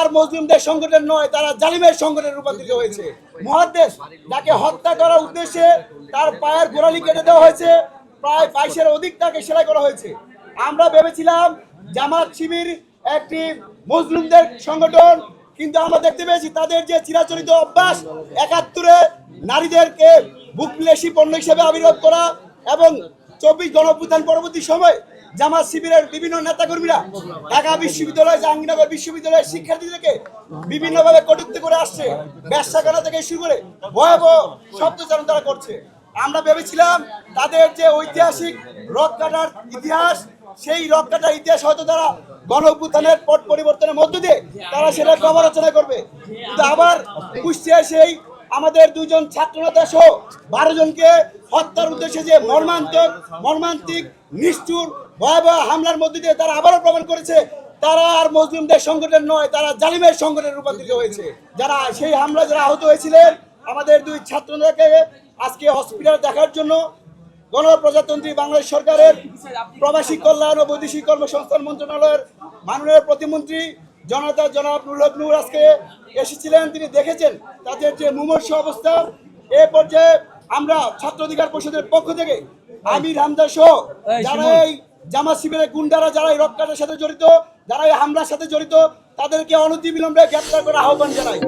আর মুসলিমদের সংগঠন নয়, তারা জালিমের সংগঠনে রূপান্তরিত হয়েছে। মুহাদ্দিস যাকে হত্যা করার উদ্দেশ্যে তার পায়ের গোড়ালি কেটে দেওয়া হয়েছে, প্রায় 22-এর অধিক তাকে সেলাই করা হয়েছে। আমরা ভেবেছিলাম জামাত শিবির একটি মুসলিমদের সংগঠন, কিন্তু আমরা দেখতে পেয়েছি তাদের যে চিরাচরিত অভ্যাস 71-এ নারীদেরকে বুকবিলাসী পণ্য হিসেবে আবির্ভাব করা এবং 24 গণঅভ্যুত্থান পরবর্তী সময় জামাত শিবিরের বিভিন্ন নেতাকর্মীরা ঢাকা বিশ্ববিদ্যালয়, জাহাঙ্গীরনগর বিশ্ববিদ্যালয়ের শিক্ষার্থীদেরকে বিভিন্নভাবে কটূক্তি করে আসছে। ব্যবসাখানা থেকে শুরু করে ভয়াবহ শব্দচারণ তারা করছে। আমরা ভেবেছিলাম তাদের যে ঐতিহাসিক রক কাটার ইতিহাস, সেই রক কাটার ইতিহাস হয়তো তারা গণঅভ্যুত্থানের পট পরিবর্তনের মধ্য দিয়ে তারা সেটা সমালোচনা করবে, কিন্তু আবার কুষ্টিয়ায় সেই আমাদের 2 জন ছাত্রনেতা সহ 12 জনকে হত্যার উদ্দেশ্যে যে মর্মান্তিক নিষ্ঠুর ভয়াবহ হামলার মধ্যে দিয়ে তারা আবারও প্রমাণ করেছে তারা আর মুসলিমদের সংগঠন নয়, তারা জালিমের সংগঠনে রূপান্তরিত হয়েছে। যারা সেই হামলা যারা আহত হয়েছিলেন, আমাদের 2 ছাত্রনেতাকে আজকে হসপিটালে দেখার জন্য গণপ্রজাতন্ত্রী বাংলাদেশ সরকারের প্রবাসী কল্যাণ ও বৈদেশিক কর্মসংস্থান মন্ত্রণালয়ের মাননীয় প্রতিমন্ত্রী জনাব নুরুল হক নূর আজকে এসেছিলেন। তিনি দেখেছেন তাদের যে মুমূর্ষু অবস্থা। এ পর্যায়ে আমরা ছাত্র অধিকার পরিষদের পক্ষ থেকে আমির হামজা সহ যারা এই জামাত শিবিরের গুন্ডারা, যারা এই রক্তকাটার সাথে জড়িত, যারা এই হামলার সাথে জড়িত, তাদেরকে অনতিবিলম্বে গ্রেপ্তার করার আহ্বান জানাই।